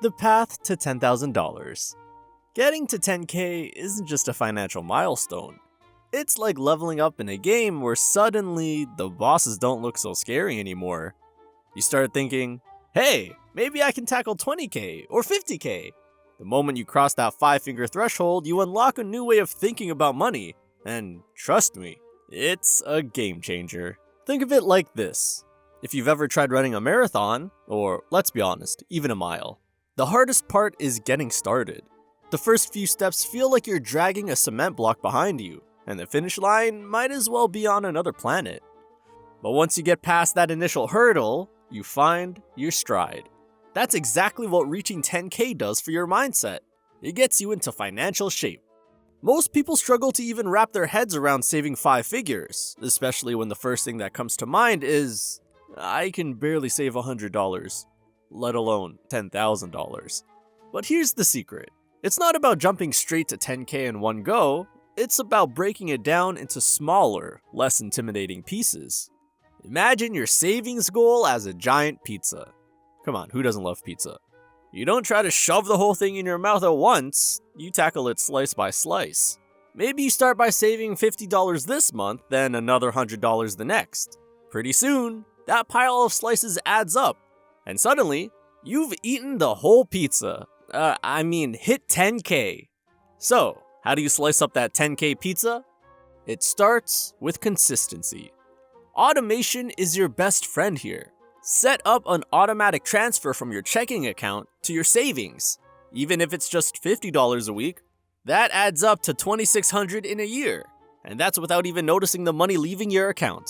The path to $10,000. Getting to 10K isn't just a financial milestone. It's like leveling up in a game where suddenly the bosses don't look so scary anymore. You start thinking, hey, maybe I can tackle 20K or 50K. The moment you cross that 5-finger threshold, you unlock a new way of thinking about money. And trust me, it's a game changer. Think of it like this. If you've ever tried running a marathon, or let's be honest, even a mile, the hardest part is getting started. The first few steps feel like you're dragging a cement block behind you, and the finish line might as well be on another planet. But once you get past that initial hurdle, you find your stride. That's exactly what reaching 10K does for your mindset. It gets you into financial shape. Most people struggle to even wrap their heads around saving 5 figures, especially when the first thing that comes to mind is, I can barely save $100, let alone $10,000. But here's the secret. It's not about jumping straight to 10K in one go, it's about breaking it down into smaller, less intimidating pieces. Imagine your savings goal as a giant pizza. Come on, who doesn't love pizza? You don't try to shove the whole thing in your mouth at once, you tackle it slice by slice. Maybe you start by saving $50 this month, then another $100 the next. Pretty soon, that pile of slices adds up, and suddenly, you've eaten the whole pizza. Hit 10K. So, how do you slice up that 10K pizza? It starts with consistency. Automation is your best friend here. Set up an automatic transfer from your checking account to your savings. Even if it's just $50 a week, that adds up to $2,600 in a year. And that's without even noticing the money leaving your account.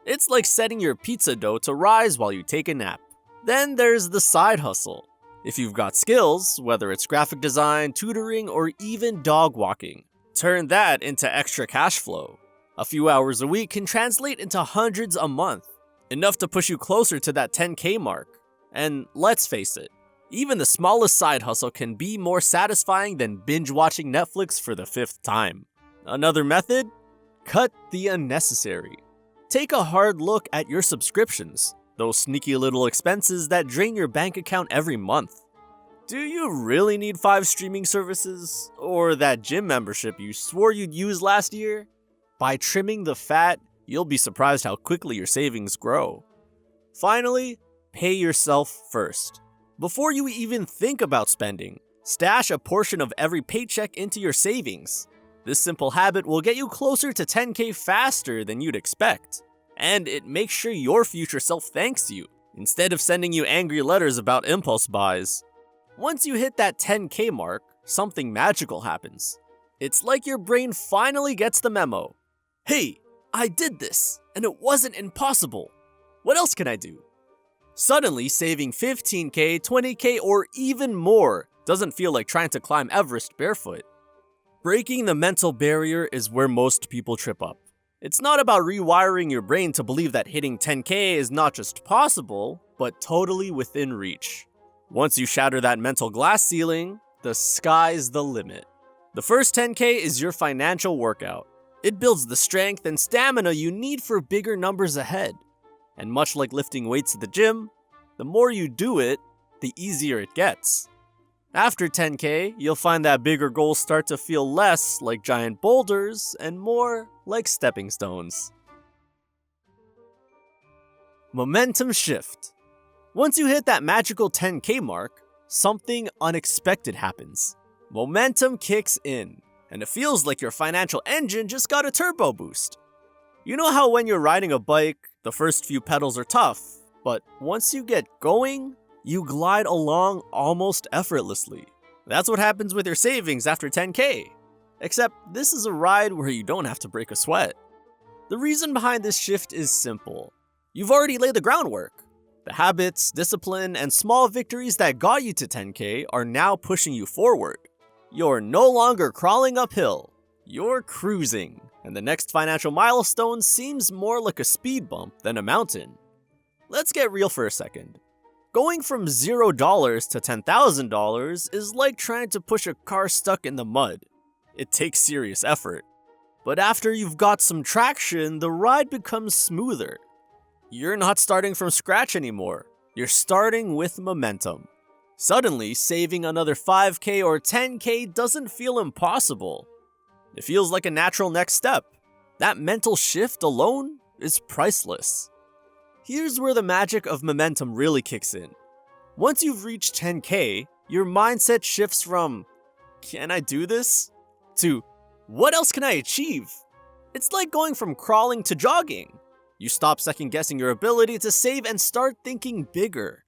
It's like setting your pizza dough to rise while you take a nap. Then there's the side hustle. If you've got skills, whether it's graphic design, tutoring, or even dog walking, turn that into extra cash flow. A few hours a week can translate into hundreds a month, enough to push you closer to that 10K mark. And let's face it, even the smallest side hustle can be more satisfying than binge watching Netflix for the 5th time. Another method? Cut the unnecessary. Take a hard look at your subscriptions. Those sneaky little expenses that drain your bank account every month. Do you really need 5 streaming services? Or that gym membership you swore you'd use last year? By trimming the fat, you'll be surprised how quickly your savings grow. Finally, pay yourself first. Before you even think about spending, stash a portion of every paycheck into your savings. This simple habit will get you closer to 10K faster than you'd expect. And it makes sure your future self thanks you, instead of sending you angry letters about impulse buys. Once you hit that 10K mark, something magical happens. It's like your brain finally gets the memo. Hey, I did this, and it wasn't impossible. What else can I do? Suddenly, saving 15K, 20K, or even more doesn't feel like trying to climb Everest barefoot. Breaking the mental barrier is where most people trip up. It's not about rewiring your brain to believe that hitting 10K is not just possible, but totally within reach. Once you shatter that mental glass ceiling, the sky's the limit. The first 10K is your financial workout. It builds the strength and stamina you need for bigger numbers ahead. And much like lifting weights at the gym, the more you do it, the easier it gets. After 10K, you'll find that bigger goals start to feel less like giant boulders and more like stepping stones. Momentum shift. Once you hit that magical 10K mark, something unexpected happens. Momentum kicks in, and it feels like your financial engine just got a turbo boost. You know how when you're riding a bike, the first few pedals are tough, but once you get going, you glide along almost effortlessly. That's what happens with your savings after 10K. Except this is a ride where you don't have to break a sweat. The reason behind this shift is simple. You've already laid the groundwork. The habits, discipline, and small victories that got you to 10K are now pushing you forward. You're no longer crawling uphill. You're cruising, and the next financial milestone seems more like a speed bump than a mountain. Let's get real for a second. Going from $0 to $10,000 is like trying to push a car stuck in the mud. It takes serious effort. But after you've got some traction, the ride becomes smoother. You're not starting from scratch anymore. You're starting with momentum. Suddenly, saving another 5k or 10k doesn't feel impossible. It feels like a natural next step. That mental shift alone is priceless. Here's where the magic of momentum really kicks in. Once you've reached 10k, your mindset shifts from, "Can I do this?" to, "What else can I achieve?" It's like going from crawling to jogging. You stop second guessing your ability to save and start thinking bigger.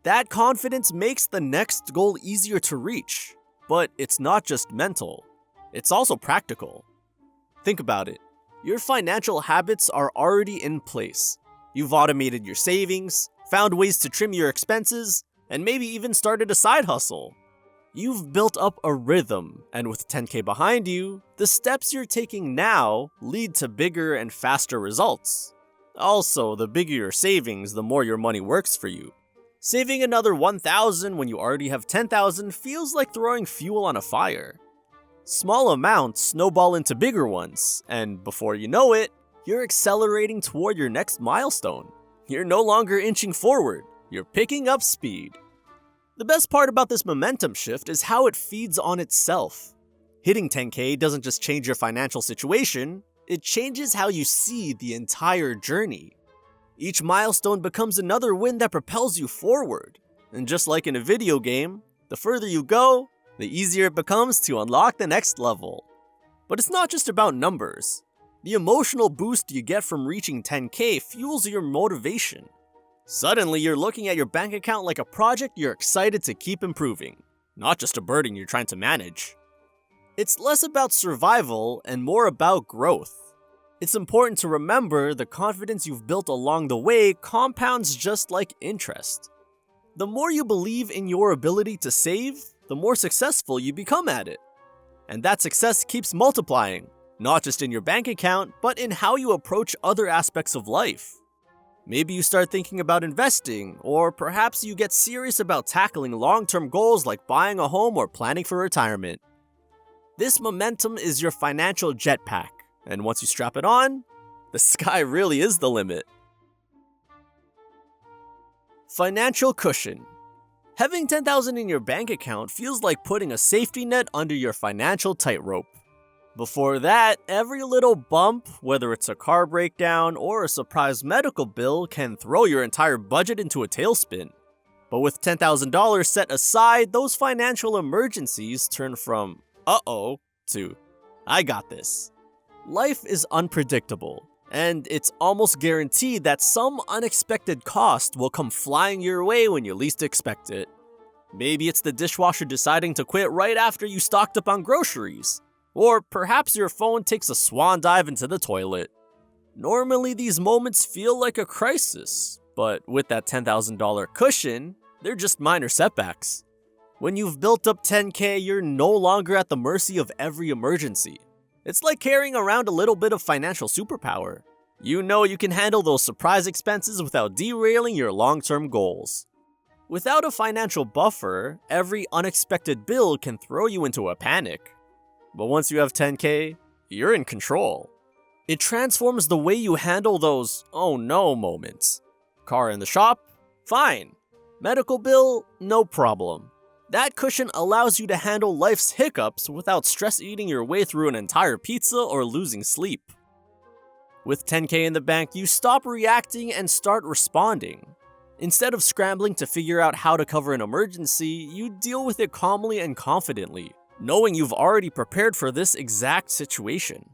That confidence makes the next goal easier to reach. But it's not just mental, it's also practical. Think about it. Your financial habits are already in place. You've automated your savings, found ways to trim your expenses, and maybe even started a side hustle. You've built up a rhythm, and with 10k behind you, the steps you're taking now lead to bigger and faster results. Also, the bigger your savings, the more your money works for you. Saving another 1,000 when you already have 10,000 feels like throwing fuel on a fire. Small amounts snowball into bigger ones, and before you know it, you're accelerating toward your next milestone. You're no longer inching forward, you're picking up speed. The best part about this momentum shift is how it feeds on itself. Hitting 10k doesn't just change your financial situation, it changes how you see the entire journey. Each milestone becomes another win that propels you forward. And just like in a video game, the further you go, the easier it becomes to unlock the next level. But it's not just about numbers. The emotional boost you get from reaching 10k fuels your motivation. Suddenly, you're looking at your bank account like a project you're excited to keep improving, not just a burden you're trying to manage. It's less about survival and more about growth. It's important to remember the confidence you've built along the way compounds just like interest. The more you believe in your ability to save, the more successful you become at it. And that success keeps multiplying, not just in your bank account, but in how you approach other aspects of life. Maybe you start thinking about investing, or perhaps you get serious about tackling long-term goals like buying a home or planning for retirement. This momentum is your financial jetpack, and once you strap it on, the sky really is the limit. Financial cushion. Having 10,000 in your bank account feels like putting a safety net under your financial tightrope. Before that, every little bump, whether it's a car breakdown or a surprise medical bill, can throw your entire budget into a tailspin. But with $10,000 set aside, those financial emergencies turn from "uh-oh" to "I got this." Life is unpredictable, and it's almost guaranteed that some unexpected cost will come flying your way when you least expect it. Maybe it's the dishwasher deciding to quit right after you stocked up on groceries. Or perhaps your phone takes a swan dive into the toilet. Normally these moments feel like a crisis, but with that $10,000 cushion, they're just minor setbacks. When you've built up 10k, you're no longer at the mercy of every emergency. It's like carrying around a little bit of financial superpower. You know you can handle those surprise expenses without derailing your long-term goals. Without a financial buffer, every unexpected bill can throw you into a panic. But once you have 10k, you're in control. It transforms the way you handle those "oh no" moments. Car in the shop? Fine. Medical bill? No problem. That cushion allows you to handle life's hiccups without stress eating your way through an entire pizza or losing sleep. With 10k in the bank, you stop reacting and start responding. Instead of scrambling to figure out how to cover an emergency, you deal with it calmly and confidently, knowing you've already prepared for this exact situation.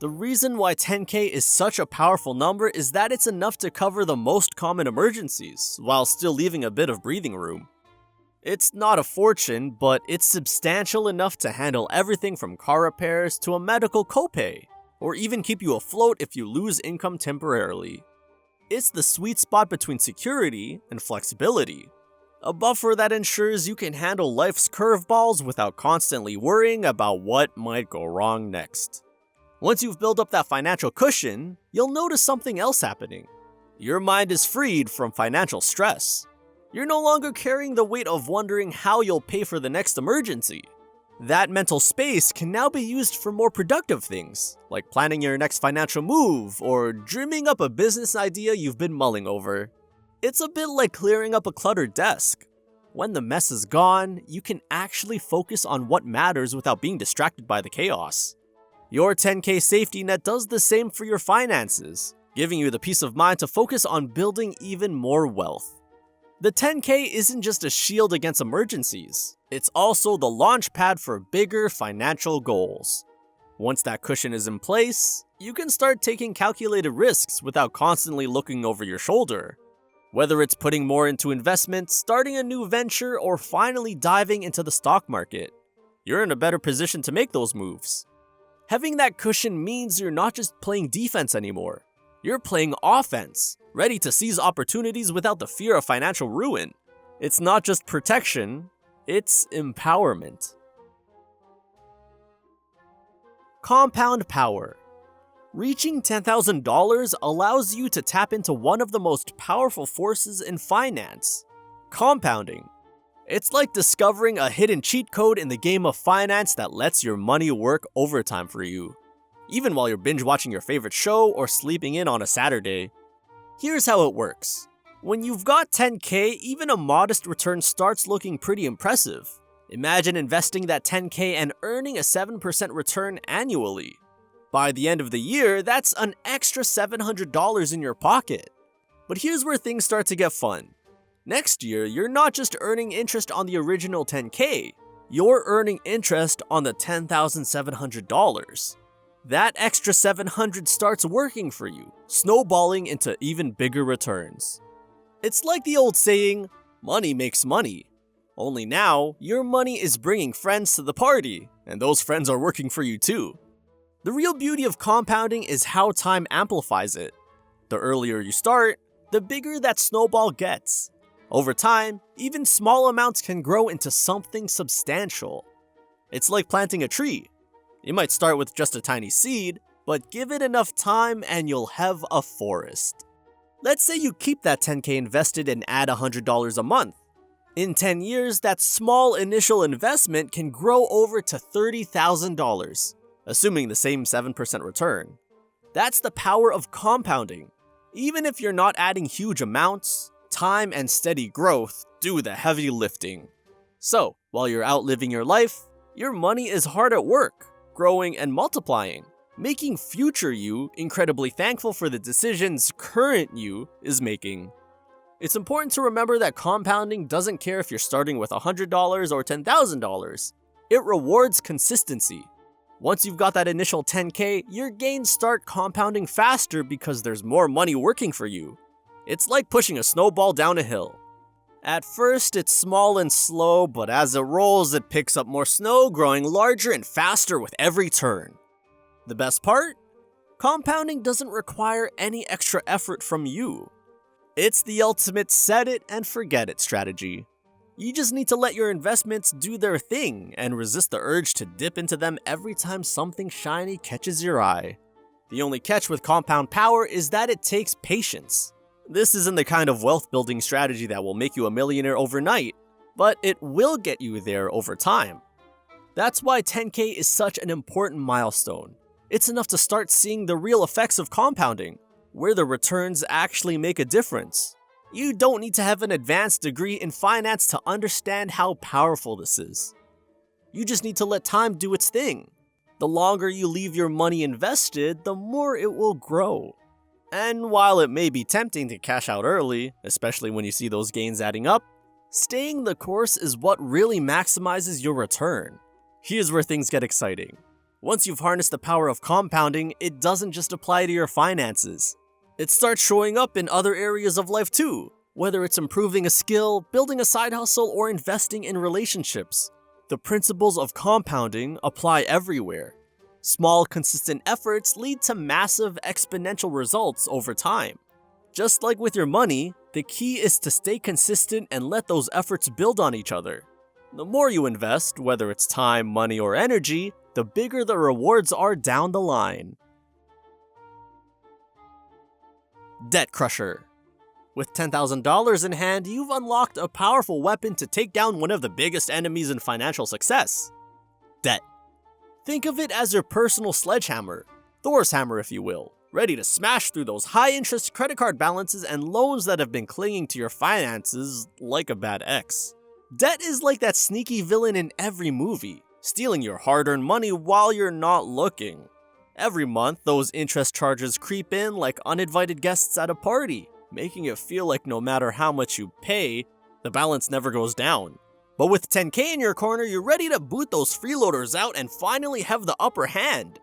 The reason why 10k is such a powerful number is that it's enough to cover the most common emergencies, while still leaving a bit of breathing room. It's not a fortune, but it's substantial enough to handle everything from car repairs to a medical copay, or even keep you afloat if you lose income temporarily. It's the sweet spot between security and flexibility. A buffer that ensures you can handle life's curveballs without constantly worrying about what might go wrong next. Once you've built up that financial cushion, you'll notice something else happening. Your mind is freed from financial stress. You're no longer carrying the weight of wondering how you'll pay for the next emergency. That mental space can now be used for more productive things, like planning your next financial move or dreaming up a business idea you've been mulling over. It's a bit like clearing up a cluttered desk. When the mess is gone, you can actually focus on what matters without being distracted by the chaos. Your 10K safety net does the same for your finances, giving you the peace of mind to focus on building even more wealth. The 10K isn't just a shield against emergencies, it's also the launch pad for bigger financial goals. Once that cushion is in place, you can start taking calculated risks without constantly looking over your shoulder. Whether it's putting more into investments, starting a new venture, or finally diving into the stock market, you're in a better position to make those moves. Having that cushion means you're not just playing defense anymore. You're playing offense, ready to seize opportunities without the fear of financial ruin. It's not just protection, it's empowerment. Compound power. Reaching $10,000 allows you to tap into one of the most powerful forces in finance: compounding. It's like discovering a hidden cheat code in the game of finance that lets your money work overtime for you, even while you're binge watching your favorite show or sleeping in on a Saturday. Here's how it works. When you've got 10K, even a modest return starts looking pretty impressive. Imagine investing that 10K and earning a 7% return annually. By the end of the year, that's an extra $700 in your pocket. But here's where things start to get fun. Next year, you're not just earning interest on the original 10K, you're earning interest on the $10,700. That extra $700 starts working for you, snowballing into even bigger returns. It's like the old saying, money makes money. Only now, your money is bringing friends to the party, and those friends are working for you too. The real beauty of compounding is how time amplifies it. The earlier you start, the bigger that snowball gets. Over time, even small amounts can grow into something substantial. It's like planting a tree. You might start with just a tiny seed, but give it enough time and you'll have a forest. Let's say you keep that 10K invested and add $100 a month. In 10 years, that small initial investment can grow over to $30,000, assuming the same 7% return. That's the power of compounding. Even if you're not adding huge amounts, time and steady growth do the heavy lifting. So, while you're out living your life, your money is hard at work, growing and multiplying, making future you incredibly thankful for the decisions current you is making. It's important to remember that compounding doesn't care if you're starting with $100 or $10,000. It rewards consistency. Once you've got that initial 10K, your gains start compounding faster because there's more money working for you. It's like pushing a snowball down a hill. At first, it's small and slow, but as it rolls, it picks up more snow, growing larger and faster with every turn. The best part? Compounding doesn't require any extra effort from you. It's the ultimate set it and forget it strategy. You just need to let your investments do their thing and resist the urge to dip into them every time something shiny catches your eye. The only catch with compound power is that it takes patience. This isn't the kind of wealth building strategy that will make you a millionaire overnight, but it will get you there over time. That's why 10K is such an important milestone. It's enough to start seeing the real effects of compounding, where the returns actually make a difference. You don't need to have an advanced degree in finance to understand how powerful this is. You just need to let time do its thing. The longer you leave your money invested, the more it will grow. And while it may be tempting to cash out early, especially when you see those gains adding up, staying the course is what really maximizes your return. Here's where things get exciting. Once you've harnessed the power of compounding, it doesn't just apply to your finances. It starts showing up in other areas of life too, whether it's improving a skill, building a side hustle, or investing in relationships. The principles of compounding apply everywhere. Small, consistent efforts lead to massive, exponential results over time. Just like with your money, the key is to stay consistent and let those efforts build on each other. The more you invest, whether it's time, money, or energy, the bigger the rewards are down the line. Debt Crusher. With $10,000 in hand, you've unlocked a powerful weapon to take down one of the biggest enemies in financial success: debt. Think of it as your personal sledgehammer, Thor's hammer if you will, ready to smash through those high-interest credit card balances and loans that have been clinging to your finances like a bad ex. Debt is like that sneaky villain in every movie, stealing your hard-earned money while you're not looking. Every month, those interest charges creep in like uninvited guests at a party, making it feel like no matter how much you pay, the balance never goes down. But with 10K in your corner, you're ready to boot those freeloaders out and finally have the upper hand.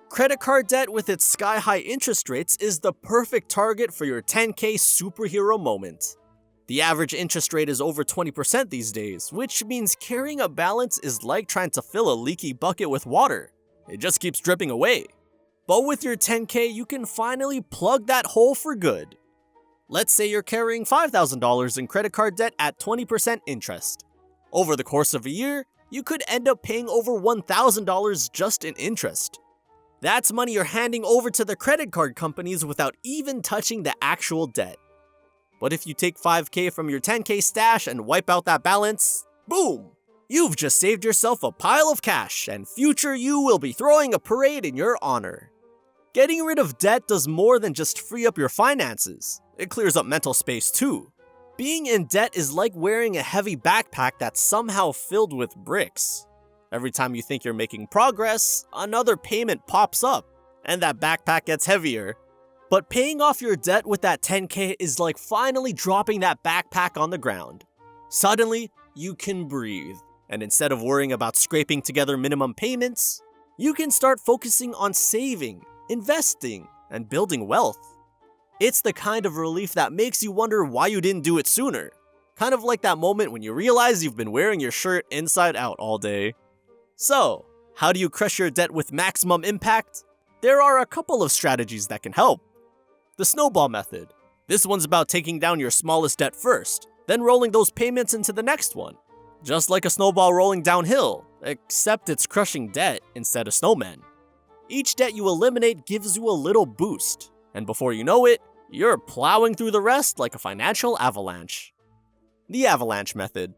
Credit card debt with its sky-high interest rates is the perfect target for your 10K superhero moment. The average interest rate is over 20% these days, which means carrying a balance is like trying to fill a leaky bucket with water. It just keeps dripping away. But with your 10K, you can finally plug that hole for good. Let's say you're carrying $5,000 in credit card debt at 20% interest. Over the course of a year, you could end up paying over $1,000 just in interest. That's money you're handing over to the credit card companies without even touching the actual debt. But if you take 5K from your 10K stash and wipe out that balance, boom! You've just saved yourself a pile of cash, and future you will be throwing a parade in your honor. Getting rid of debt does more than just free up your finances. It clears up mental space too. Being in debt is like wearing a heavy backpack that's somehow filled with bricks. Every time you think you're making progress, another payment pops up, and that backpack gets heavier. But paying off your debt with that 10K is like finally dropping that backpack on the ground. Suddenly, you can breathe. And instead of worrying about scraping together minimum payments, you can start focusing on saving, investing, and building wealth. It's the kind of relief that makes you wonder why you didn't do it sooner. Kind of like that moment when you realize you've been wearing your shirt inside out all day. So, how do you crush your debt with maximum impact? There are a couple of strategies that can help. The snowball method. This one's about taking down your smallest debt first, then rolling those payments into the next one. Just like a snowball rolling downhill, except it's crushing debt instead of snowmen. Each debt you eliminate gives you a little boost, and before you know it, you're plowing through the rest like a financial avalanche. The avalanche method.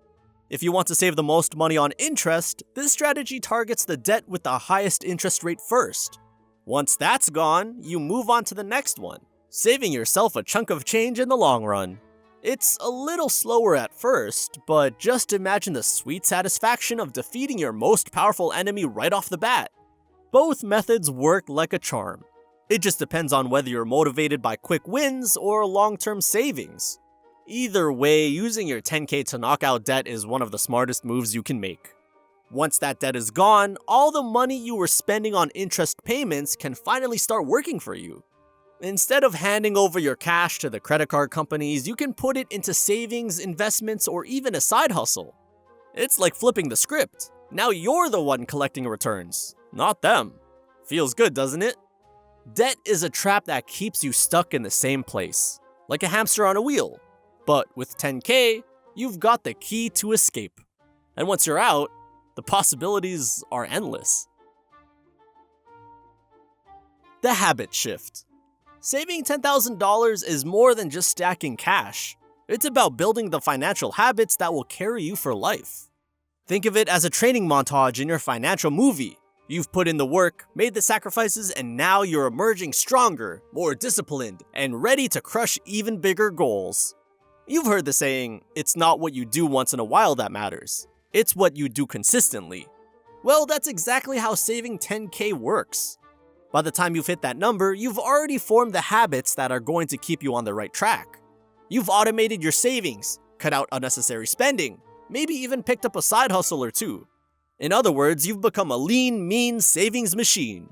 If you want to save the most money on interest, this strategy targets the debt with the highest interest rate first. Once that's gone, you move on to the next one, saving yourself a chunk of change in the long run. It's a little slower at first, but just imagine the sweet satisfaction of defeating your most powerful enemy right off the bat. Both methods work like a charm. It just depends on whether you're motivated by quick wins or long-term savings. Either way, using your 10K to knock out debt is one of the smartest moves you can make. Once that debt is gone, all the money you were spending on interest payments can finally start working for you. Instead of handing over your cash to the credit card companies, you can put it into savings, investments, or even a side hustle. It's like flipping the script. Now you're the one collecting returns, not them. Feels good, doesn't it? Debt is a trap that keeps you stuck in the same place, like a hamster on a wheel. But with 10K, you've got the key to escape. And once you're out, the possibilities are endless. The habit shift. Saving $10,000 is more than just stacking cash. It's about building the financial habits that will carry you for life. Think of it as a training montage in your financial movie. You've put in the work, made the sacrifices, and now you're emerging stronger, more disciplined, and ready to crush even bigger goals. You've heard the saying, it's not what you do once in a while that matters. It's what you do consistently. Well, that's exactly how saving 10K works. By the time you've hit that number, you've already formed the habits that are going to keep you on the right track. You've automated your savings, cut out unnecessary spending, maybe even picked up a side hustle or two. In other words, you've become a lean, mean savings machine.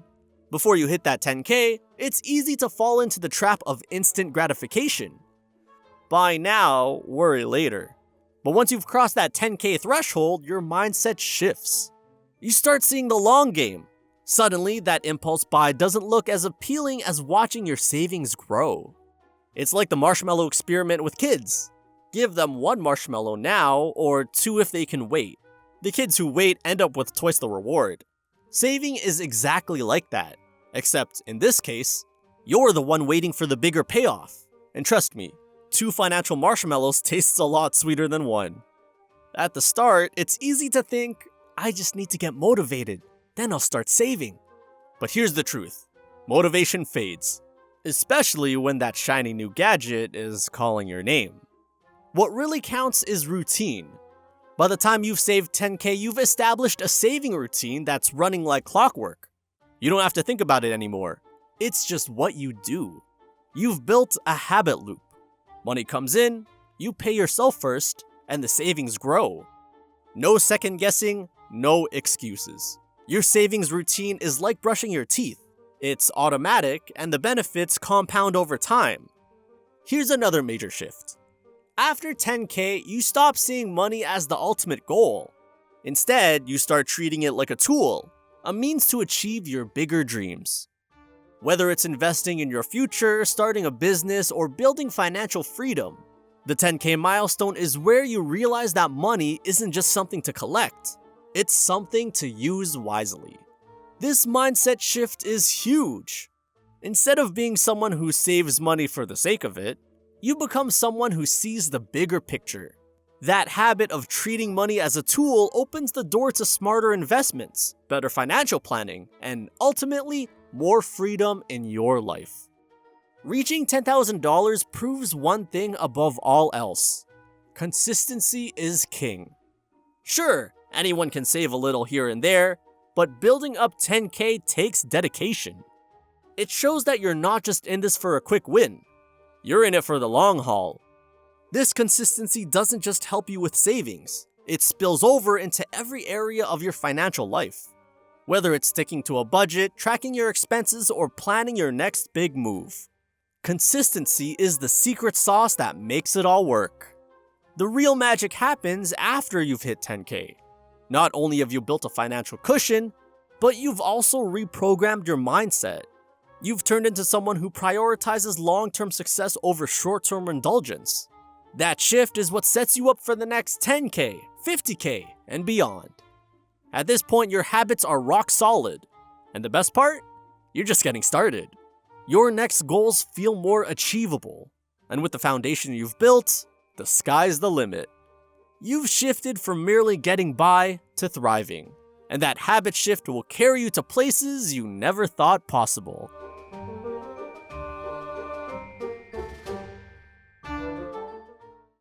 Before you hit that 10K, it's easy to fall into the trap of instant gratification. Buy now, worry later. But once you've crossed that 10K threshold, your mindset shifts. You start seeing the long game. Suddenly, that impulse buy doesn't look as appealing as watching your savings grow. It's like the marshmallow experiment with kids. Give them one marshmallow now, or two if they can wait. The kids who wait end up with twice the reward. Saving is exactly like that. Except, in this case, you're the one waiting for the bigger payoff. And trust me, 2 financial marshmallows tastes a lot sweeter than 1. At the start, it's easy to think, I just need to get motivated, then I'll start saving. But here's the truth. Motivation fades. Especially when that shiny new gadget is calling your name. What really counts is routine. By the time you've saved 10K, you've established a saving routine that's running like clockwork. You don't have to think about it anymore. It's just what you do. You've built a habit loop. Money comes in, you pay yourself first, and the savings grow. No second guessing, no excuses. Your savings routine is like brushing your teeth. It's automatic, and the benefits compound over time. Here's another major shift. After 10K, you stop seeing money as the ultimate goal. Instead, you start treating it like a tool, a means to achieve your bigger dreams. Whether it's investing in your future, starting a business, or building financial freedom, the 10K milestone is where you realize that money isn't just something to collect, it's something to use wisely. This mindset shift is huge. Instead of being someone who saves money for the sake of it, you become someone who sees the bigger picture. That habit of treating money as a tool opens the door to smarter investments, better financial planning, and ultimately, more freedom in your life. Reaching $10,000 proves one thing above all else. Consistency is king. Sure, anyone can save a little here and there, but building up 10K takes dedication. It shows that you're not just in this for a quick win. You're in it for the long haul. This consistency doesn't just help you with savings, it spills over into every area of your financial life. Whether it's sticking to a budget, tracking your expenses, or planning your next big move. Consistency is the secret sauce that makes it all work. The real magic happens after you've hit 10K. Not only have you built a financial cushion, but you've also reprogrammed your mindset. You've turned into someone who prioritizes long-term success over short-term indulgence. That shift is what sets you up for the next 10K, 50K, and beyond. At this point, your habits are rock solid. And the best part? You're just getting started. Your next goals feel more achievable. And with the foundation you've built, the sky's the limit. You've shifted from merely getting by to thriving. And that habit shift will carry you to places you never thought possible.